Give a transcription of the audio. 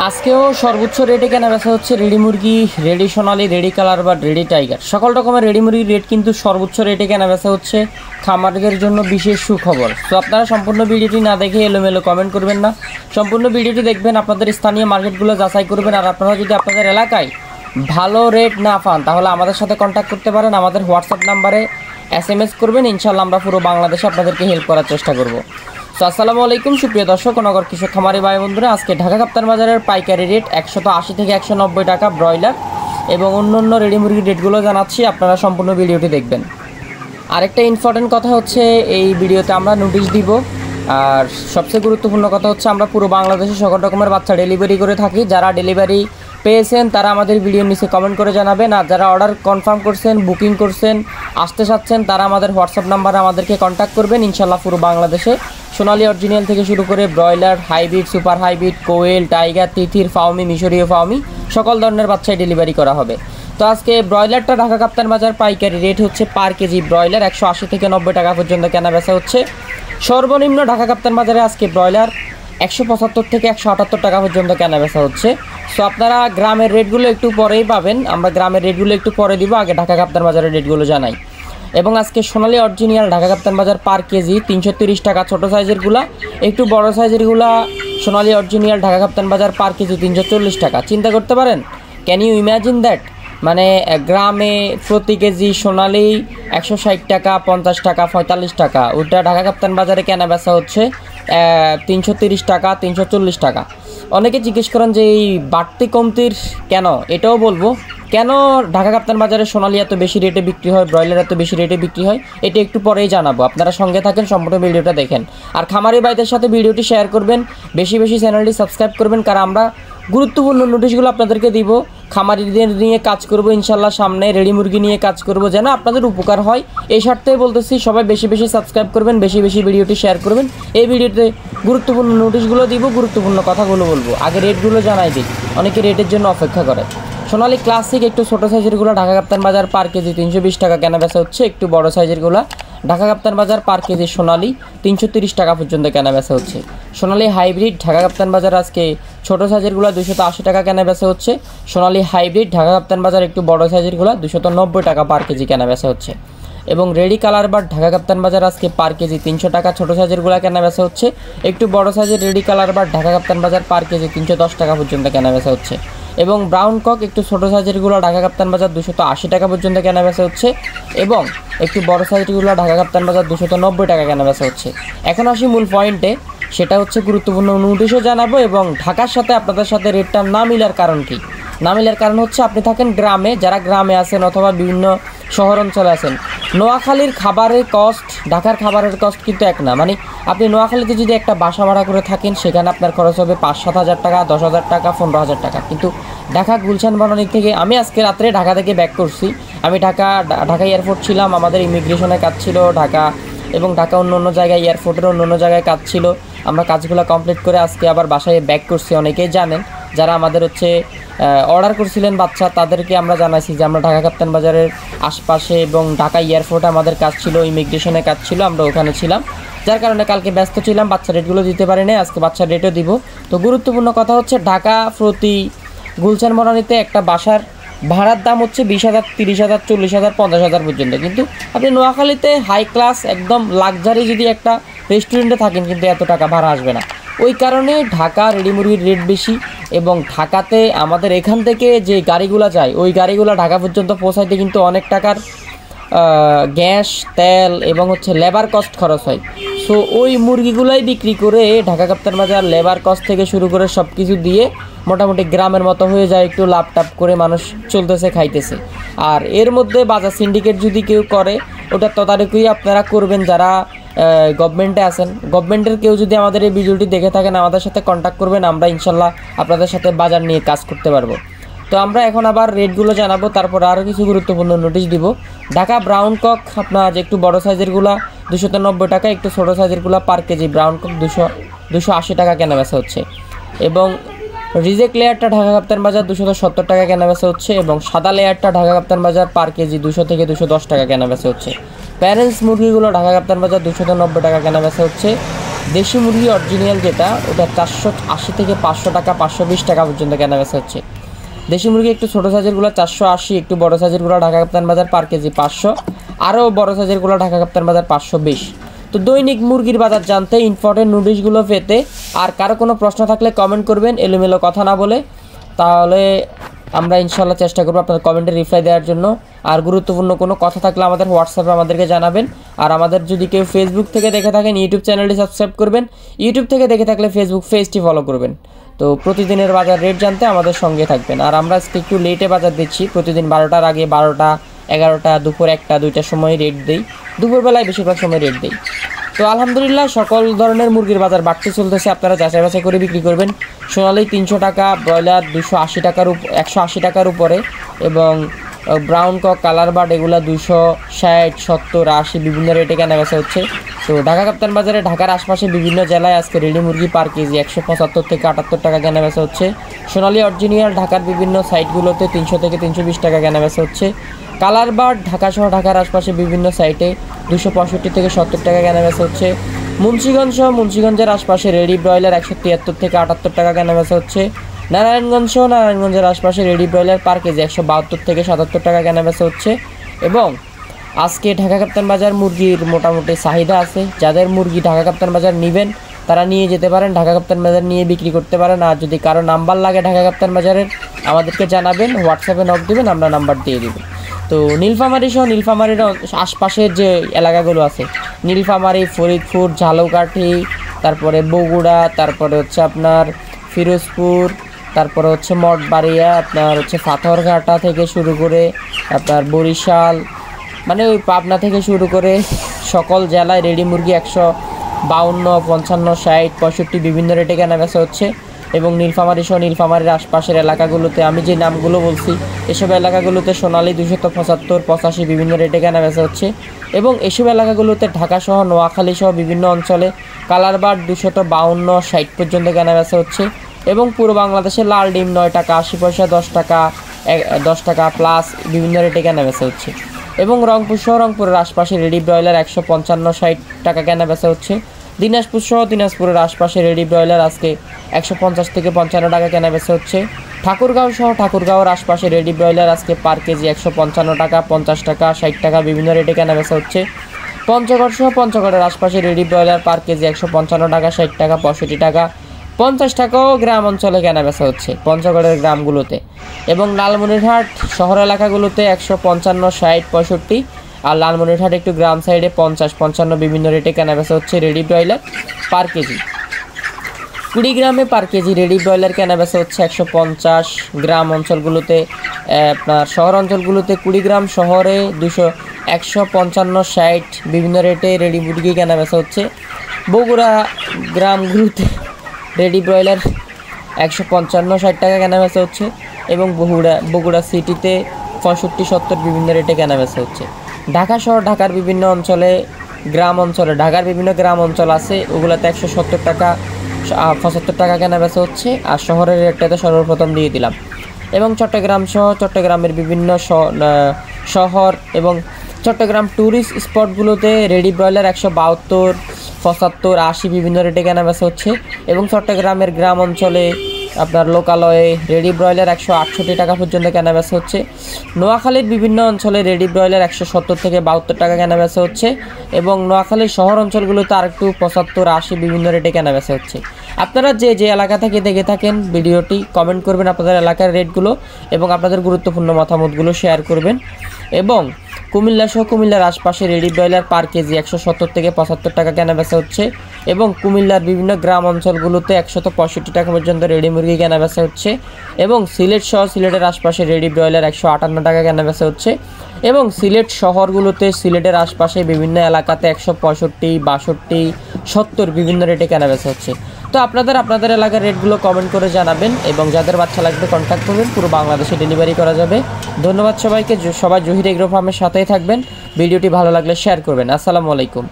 আজকেও সর্বোচ্চ রেটে কেনাবেচা হচ্ছে রেডি মুরগি, রেডি সোনালি, রেডি কালার বা রেডি টাইগার। সকল রকমের রেডি মুরগির রেট কিন্তু সর্বোচ্চ রেটে কেনাবেচা হচ্ছে। খামারিদের জন্য বিশেষ সুখবর। তো আপনারা সম্পূর্ণ ভিডিওটি না দেখে এলোমেলো কমেন্ট করবেন না, সম্পূর্ণ ভিডিওটি দেখবেন, আপনাদের স্থানীয় মার্কেটগুলো যাচাই করবেন। আর আপনারা যদি আপনাদের এলাকায় ভালো রেট না পান তাহলে আমাদের সাথে কন্ট্যাক্ট করতে পারেন। আমাদের হোয়াটসঅ্যাপ নাম্বারে SMS করবেন, ইনশাল্লাহ আমরা পুরো বাংলাদেশে আপনাদেরকে হেল্প করার চেষ্টা করব। তো আসসালামু আলাইকুম সুপ্রিয় দর্শক ও নগর কৃষক খামারি ভাই বন্ধুরা, আজকে ঢাকা কাপ্তান বাজারের পাইকারি রেট 180 থেকে 190 টাকা ব্রয়লার এবং অন্য রেডি মুরগির রেটগুলো জানাচ্ছি, আপনারা সম্পূর্ণ ভিডিওটি দেখবেন। আরেকটা ইম্পর্টেন্ট কথা হচ্ছে, এই ভিডিওতে আমরা নোটিশ দিব। আর সবচেয়ে গুরুত্বপূর্ণ কথা হচ্ছে, আমরা পুরো বাংলাদেশে সকল রকমের বাচ্চা ডেলিভারি করে থাকি। যারা ডেলিভারি পেয়েছেন তারা আমাদের ভিডিওর নিচে কমেন্ট করে জানাবেন। আর যারা অর্ডার কনফার্ম করছেন, বুকিং করছেন, আসতে চাচ্ছেন, তারা আমাদের হোয়াটসঅ্যাপ নাম্বারে আমাদেরকে কন্ট্যাক্ট করবেন। ইনশাল্লাহ পুরো বাংলাদেশে সোনালী অরিজিনাল থেকে শুরু করে ব্রয়লার, হাইব্রিড, সুপার হাইব্রিড, কোয়েল, টাইগার, তিথির, ফাউমি, মিশরীয় ফাউমি সকল ধরনের বাচ্চাই ডেলিভারি করা হবে। তো আজকে ব্রয়লারটা ঢাকা কাপ্তান বাজার পাইকারি রেট হচ্ছে পার কেজি ব্রয়লার 180 থেকে 90 টাকা পর্যন্ত কেনা বেচা হচ্ছে। সর্বনিম্ন ঢাকা কাপ্তান বাজারে আজকে ব্রয়লার 175 থেকে 178 টাকা পর্যন্ত কেনা বেচা হচ্ছে। সো আপনারা গ্রামের রেটগুলো একটু পরেই পাবেন, আমরা গ্রামের রেটগুলো একটু পরে দিব, আগে ঢাকা কাপ্তান বাজারের রেটগুলো জানাই। এবং আজকে সোনালী অরিজিনাল ঢাকা কাপ্তান বাজার পার কেজি 330 টাকা ছোটো সাইজেরগুলা, একটু বড় সাইজেরগুলা সোনালী অরিজিনাল ঢাকা কাপ্তান বাজার পার কেজি 340 টাকা। চিন্তা করতে পারেন, ক্যান ইউ ইম্যাজিন দ্যাট? মানে গ্রামে প্রতি কেজি সোনালী 160 টাকা, 50 টাকা, 45 টাকা, ওইটা ঢাকা কাপ্তান বাজারে কেনা বেচা হচ্ছে 330 টাকা, 340 টাকা। অনেকে জিজ্ঞেস করেন যে এই বাড়তি কমতির কেন, এটাও বলবো কেন ঢাকা কাপ্তান বাজারে সোনালী এত বেশি রেটে বিক্রি হয়, ব্রয়লার এত বেশি রেটে বিক্রি হয়, এটা একটু পরেই জানাবো। আপনারা সঙ্গে থাকেন, সম্পূর্ণ ভিডিওটা দেখেন। আর খামারি ভাইদের সাথে ভিডিওটি শেয়ার করবেন, বেশি বেশি চ্যানেলটি সাবস্ক্রাইব করবেন, কারণ আমরা গুরুত্বপূর্ণ নোটিশগুলো আপনাদেরকে দিব। খামারিদের নিয়ে কাজ করব ইনশাল্লাহ, সামনে রেডি মুরগি নিয়ে কাজ করব, যেন আপনাদের উপকার হয় এই স্বার্থেই বলতেছি। সবাই বেশি বেশি সাবস্ক্রাইব করবেন, বেশি বেশি ভিডিওটি শেয়ার করবেন। এই ভিডিওতে গুরুত্বপূর্ণ নোটিশগুলো দিব, গুরুত্বপূর্ণ কথাগুলো বলবো। আগে রেটগুলো জানাই দিই, অনেকে রেটের জন্য অপেক্ষা করে। সোনালী ক্লাসিক একটু ছোটো সাইজেরগুলো ঢাকা কাপ্তান বাজার পার কেজি 320 টাকা কেনা বেচা হচ্ছে। একটু বড় সাইজেরগুলো ঢাকা কাপ্তান বাজার পার কেজি সোনালী 330 টাকা পর্যন্ত কেনা বেচা হচ্ছে। সোনালী হাইব্রিড ঢাকা কাপ্তান বাজার আজকে ছোটো সাইজেরগুলো 280 টাকা কেনা বেচা হচ্ছে। সোনালী হাইব্রিড ঢাকা কাপ্তান বাজার একটু বড় সাইজেরগুলো 290 টাকা পার কেজি কেনা বেচা হচ্ছে। এবং রেডি কালার বার ঢাকা কাপ্তান বাজার আজকে পার কেজি 300 টাকা ছোটো সাইজেরগুলো কেনা বেচা হচ্ছে। একটু বড় সাইজের রেডি কালার বার ঢাকা কাপ্তান বাজার পার কেজি 310 টাকা পর্যন্ত কেনা বেচা হচ্ছে। এবং ব্রাউন কক একটু ছোটো সাইজেরগুলো ঢাকা কাপ্তান বাজার 280 টাকা পর্যন্ত কেনা বেচা হচ্ছে। এবং একটু বড় সাইজগুলো ঢাকা কাপ্তান বাজার 290 টাকা কেনা বেচা হচ্ছে। এখন আসি মূল পয়েন্টে, সেটা হচ্ছে গুরুত্বপূর্ণ নোটিশও জানাবো এবং ঢাকার সাথে আপনাদের সাথে রেটটা না মিলার কারণ কী। না মিলার কারণ হচ্ছে, আপনি থাকেন গ্রামে, যারা গ্রামে আছেন অথবা বিভিন্ন শহর অঞ্চলে আছেন, নোয়াখালীর খাবারের কস্ট ঢাকার খাবারের কস্ট কিন্তু এক না। মানে আপনি নোয়াখালীতে যদি একটা বাসা ভাড়া করে থাকেন, সেখানে আপনার খরচ হবে 5-7 হাজার টাকা, 10 হাজার টাকা, 15 হাজার টাকা। কিন্তু ঢাকা গুলশান বনানী থেকে, আমি আজকে রাত্রে ঢাকা থেকে ব্যাক করছি, আমি ঢাকা এয়ারপোর্ট ছিলাম, আমাদের ইমিগ্রেশনের কাজ ছিল ঢাকা, এবং ঢাকা অন্য জায়গায় এয়ারপোর্টের অন্য জায়গায় কাজ ছিল। আমরা কাজগুলো কমপ্লিট করে আজকে আবার বাসায় ব্যাক করছি। অনেকেই জানেন, যারা আমাদের অর্ডার করছিলেন বাচ্চা, তাদেরকে আমরা জানাইছি যে আমরা ঢাকা কাপ্তান বাজারের আশপাশে এবং ঢাকা এয়ারপোর্টে আমাদের কাজ ছিল, ইমিগ্রেশনের কাজ ছিল, আমরা ওখানে ছিলাম, যার কারণে কালকে ব্যস্ত ছিলাম, বাচ্চা রেটগুলো দিতে পারি না। আজকে বাচ্চার রেটও দিব। তো গুরুত্বপূর্ণ কথা হচ্ছে, ঢাকা প্রতি গুলশান বনানীতে একটা বাসার ভাড়ার দাম হচ্ছে 20,000, 30,000, 40,000, 50,000 পর্যন্ত। কিন্তু আপনি নোয়াখালীতে হাই ক্লাস একদম লাক্সারি যদি একটা রেস্টুরেন্টে থাকেন, কিন্তু এত টাকা ভাড়া আসবে না। ওই কারণে ঢাকা রেডি মুরগির রেট বেশি। এবং ঢাকাতে আমাদের এখান থেকে যে গাড়িগুলো যায়, ওই গাড়িগুলো ঢাকা পর্যন্ত পৌঁছাইতে কিন্তু অনেক টাকার গ্যাস, তেল এবং লেবার কস্ট খরচ হয়। সো ওই মুরগিগুলাই বিক্রি করে ঢাকা কাপ্তান বাজার লেবার কস্ট থেকে শুরু করে সব কিছু দিয়ে মোটামুটি গ্রামের মতো হয়ে যায়, একটু লাভ টাপ করে মানুষ চলতেছে, খাইতেছে। আর এর মধ্যে বাজার সিন্ডিকেট যদি কেউ করে, ওটা তদারকি আপনারা করবেন যারা গভর্নমেন্টে আছেন। গভর্নমেন্টের কেউ যদি আমাদের এই ভিডিওটি দেখে থাকেন, আমাদের সাথে কন্ট্যাক্ট করবেন, আমরা ইনশাল্লাহ আপনাদের সাথে বাজার নিয়ে কাজ করতে পারবো। তো আমরা এখন আবার রেটগুলো জানাবো, তারপর আরও কিছু গুরুত্বপূর্ণ নোটিশ দিব। ঢাকা ব্রাউন কক আপনার একটু বড় সাইজেরগুলা 290 টাকা, একটু ছোটো সাইজেরগুলা পার কেজি ব্রাউন কক 280 টাকা কেনা বেচা হচ্ছে। এবং রিজেক্ট লেয়ারটা ঢাকা কাপ্তান বাজার 270 টাকা কেনা বেচা হচ্ছে। এবং সাদা লেয়ারটা ঢাকা কাপ্তান বাজার পার কেজি 200 থেকে 210 টাকা কেনা বেচা হচ্ছে। প্যারেন্টস মুরগিগুলো ঢাকা কাপ্তান বাজার 290 টাকা কেনা বেচা হচ্ছে। দেশি মুরগি অরিজিনাল যেটা, ওটা 480 থেকে 500 টাকা 520 টাকা পর্যন্ত কেনাবেচা হচ্ছে। দেশি মুরগি একটু ছোটো সাইজেরগুলো 480, একটু বড় সাইজেরগুলো ঢাকা কাপ্তান বাজার পার কেজি 500, আরও বড় সাইজেরগুলো ঢাকা কাপ্তান বাজার 520। তো দৈনিক মুরগির বাজার জানতে, ইম্পর্টেন্ট নোটিশগুলো পেতে আর কারো কোনো প্রশ্ন থাকলে কমেন্ট করবেন, এলোমেলো কথা না বলে, তাহলে আমরা ইনশাল্লাহ চেষ্টা করবো আপনাদের কমেন্টে রিপ্লাই দেওয়ার জন্য। আর গুরুত্বপূর্ণ কোনো কথা থাকলে আমাদের হোয়াটসঅ্যাপে আমাদেরকে জানাবেন। আর আমাদের যদি কেউ ফেসবুক থেকে দেখে থাকেন, ইউটিউব চ্যানেলটি সাবস্ক্রাইব করবেন, ইউটিউব থেকে দেখে থাকলে ফেসবুক পেজটি ফলো করবেন। তো প্রতিদিনের বাজার রেট জানতে আমাদের সঙ্গে থাকবেন। আর আমরা আজকে একটু লেটে বাজার দিচ্ছি, প্রতিদিন 12টার আগে, 12টা, 11টা, দুপুর 1টা, 2টার সময় রেট দিই, দুপুরবেলায় বেশিরভাগ সময় রেট দিই। তো আলহামদুলিল্লাহ সকল ধরনের মুরগির বাজার বাড়তে চলতেছে, আপনারা যাচাই বাছাই করে বিক্রি করবেন। সোনালি 300 টাকা, ব্রয়লার 280 টাকার 180 টাকার উপরে, এবং ব্রাউন কক, কালার বার্ড এগুলো 260, 70, 80 বিভিন্ন রেটে কেনাবেচা হচ্ছে। তো ঢাকা কাপ্তান বাজারে ঢাকার আশপাশে বিভিন্ন জেলায় আজকে রেডি মুরগি পার কেজি 175 থেকে 78 টাকা কেনাবেচা হচ্ছে। সোনালি অরিজিনাল ঢাকার বিভিন্ন সাইটগুলোতে 300 থেকে 320 টাকা কেনাবেচা হচ্ছে। কালার বার্ড ঢাকা সহ ঢাকার আশপাশে বিভিন্ন সাইটে 265 থেকে 70 টাকা কেনাবেচা হচ্ছে। মুন্সিগঞ্জ সহ মুন্সিগঞ্জের আশপাশে রেডি ব্রয়লার 173 থেকে 78 টাকা কেনাবেচা হচ্ছে। নারায়ণগঞ্জ সহ নারায়ণগঞ্জের আশপাশে রেডি ব্রয়লার পার কেজি 172 থেকে 77 টাকা কেনাবেচা হচ্ছে। এবং আজকে ঢাকা কাপ্তান বাজার মুরগির মোটামুটি চাহিদা আছে, যাদের মুরগি ঢাকা কাপ্তান বাজার নেবেন তারা নিয়ে যেতে পারেন, ঢাকা কাপ্তান বাজার নিয়ে বিক্রি করতে পারেন। আর যদি কারো নাম্বার লাগে ঢাকা কাপ্তান বাজারের, আমাদেরকে জানাবেন, হোয়াটসঅ্যাপে নক দেবেন, আমরা নাম্বার দিয়ে দেব। তো নীলফামারী সহ নীলফামারীর আশপাশের যে এলাকাগুলো আছে, নীলফামারী, ফরিদপুর, ঝালকাঠি, তারপরে বগুড়া, তারপরে হচ্ছে আপনার ফিরোজপুর, তারপরে হচ্ছে মঠবাড়িয়া, আপনার হচ্ছে পাথরঘাটা থেকে শুরু করে আপনার বরিশাল, মানে ওই পাবনা থেকে শুরু করে সকল জেলায় রেডি মুরগি 152, 55, 60, 65 বিভিন্ন রেটে কেনাবেচা হচ্ছে। এবং নীলফামারী সহ নীলফামারীর আশপাশের এলাকাগুলোতে আমি যে নামগুলো বলছি, এসব এলাকাগুলোতে সোনালি 275, 85 বিভিন্ন রেটে কেনাবেচা হচ্ছে। এবং এসব এলাকাগুলোতে ঢাকা সহ নোয়াখালী সহ বিভিন্ন অঞ্চলে কালার বার্ড 252, 60 পর্যন্ত কেনাবেচা হচ্ছে। এবং পুরো বাংলাদেশে লাল ডিম 9 টাকা 80 পয়সা, 10 টাকা প্লাস বিভিন্ন রেটে কেনাবেচা হচ্ছে। এবং রংপুর সহ রংপুরের আশপাশে রেডি ব্রয়লার 155, 60 টাকা কেনাবেচা হচ্ছে। দিনাজপুর সহ দিনাজপুরের আশপাশে রেডি ব্রয়লার আজকে 150 থেকে 55 টাকা কেনাবেচা হচ্ছে। ঠাকুরগাঁও সহ ঠাকুরগাঁওয়ের আশপাশে রেডি ব্রয়লার আজকে পার কেজি 155 টাকা, 50 টাকা, 60 টাকা বিভিন্ন রেটে কেনাবেচা হচ্ছে। পঞ্চগড় সহ পঞ্চগড়ের আশপাশে রেডি ব্রয়লার পার কেজি 155 টাকা, 60 টাকা, 65 টাকা, 50 টাকাও গ্রাম অঞ্চলে কেনাবেচা হচ্ছে পঞ্চগড়ের গ্রামগুলোতে। এবং লালমনিরহাট শহর এলাকাগুলোতে 155, 60, 65, আর লালমনিরহাট একটু গ্রাম সাইডে 50, 55 বিভিন্ন রেটে কেনাবেচা হচ্ছে রেডি ব্রয়লার পার কেজি। কুড়িগ্রামে পার কেজি রেডি ব্রয়লার কেনাবেচা হচ্ছে 150, গ্রাম অঞ্চলগুলোতে আপনার শহর অঞ্চলগুলোতে কুড়িগ্রাম শহরে 155, 60 বিভিন্ন রেটে রেডি মুরগি কেনাবেচা হচ্ছে। বগুড়া গ্রামগুলোতে রেডি ব্রয়লার 155, 60 টাকা কেনাবেচা হচ্ছে। এবং বগুড়া সিটিতে 65, 70 বিভিন্ন রেটে কেনাবেচা হচ্ছে। ঢাকা শহর ঢাকার বিভিন্ন অঞ্চলে ঢাকার বিভিন্ন গ্রাম অঞ্চল আছে, ওগুলোতে 170 টাকা, 75 টাকা কেনাবেচা হচ্ছে। আর শহরের রেটটাতে সর্বপ্রথম দিয়ে দিলাম। এবং চট্টগ্রাম সহ চট্টগ্রামের বিভিন্ন শহর এবং চট্টগ্রাম ট্যুরিস্ট স্পটগুলোতে রেডি ব্রয়লার 172, 75, 80 বিভিন্ন রেটে কেনাবেচা হচ্ছে। এবং চট্টগ্রামের গ্রাম অঞ্চলে আপনার লোকালয়ে রেডি ব্রয়লার 168 টাকা পর্যন্ত কেনাবেচা হচ্ছে। নোয়াখালীর বিভিন্ন অঞ্চলে রেডি ব্রয়লার 170 থেকে 72 টাকা কেনাবেচা হচ্ছে। এবং নোয়াখালীর শহর অঞ্চলগুলোতে আরেকটু 75, 80 বিভিন্ন রেটে কেনাবেচা হচ্ছে। আপনারা যে এলাকা থেকে দেখে থাকেন ভিডিওটি, কমেন্ট করবেন আপনাদের এলাকার রেটগুলো এবং আপনাদের গুরুত্বপূর্ণ মতামতগুলো শেয়ার করবেন। এবং কুমিল্লা সহ কুমিল্লার আশপাশে রেডি ব্রয়লার পার কেজি 170 থেকে 75 টাকা কেনাবেচা হচ্ছে। এবং কুমিল্লার বিভিন্ন গ্রাম অঞ্চলগুলোতে 165 টাকা পর্যন্ত রেডি মুরগি কেনাবেচা হচ্ছে। এবং সিলেট সহ সিলেটের আশপাশে রেডি ব্রয়লার 158 টাকা কেনাবেচা হচ্ছে। এবং সিলেট শহরগুলোতে সিলেটের আশপাশে বিভিন্ন এলাকাতে 165, 62, 70 বিভিন্ন রেটে কেনাবেচা হচ্ছে। তো আপনাদের এলাকার রেটগুলো কমেন্ট করে জানাবেন এবং যাদের বাচ্চা লাগবে কন্ট্যাক্ট করবেন, পুরো বাংলাদেশে ডেলিভারি করা যাবে। ধন্যবাদ সবাইকে, সবাই জহির এগ্রো ফার্মের সাথেই থাকবেন। ভিডিওটি ভালো লাগলে শেয়ার করবেন। আসসালামু আলাইকুম।